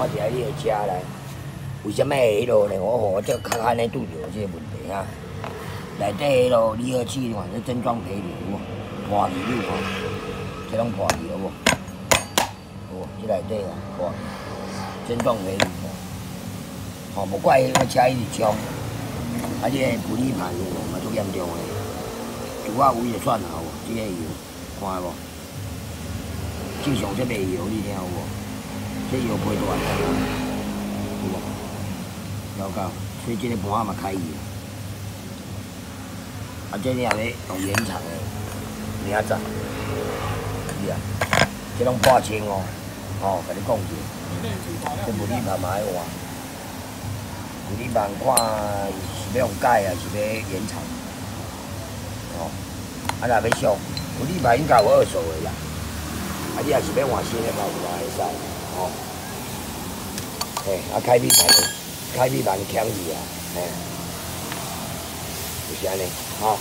看一下你的车来，为什么会迄落呢？我这较安尼拄着这个问题啊。内底迄落离合器看，这整装配有无？破去你有看，这拢破去有无？有无？这内底啊破去，整装配有无？吼，无怪迄个车一直冲，啊，这个玻璃盘有无？嘛足严重的，就我位就算了有无？这个油看无？正常这卖油你听有无？这油配大个，有无？了解，所以这个盘嘛开去啊。啊，这你也要用延长的，明仔载，是啊，这拢8000哦，吼，甲你讲者，这玻璃盘嘛爱换，玻璃盘看是要用改啊，是要延长，哦，啊，若要俗，玻璃盘应该有二手的啦，啊，你也是要换新的嘛，有啊，会使，吼，嘿，啊，开闭盘强去啊，嘿。就是安尼，吼。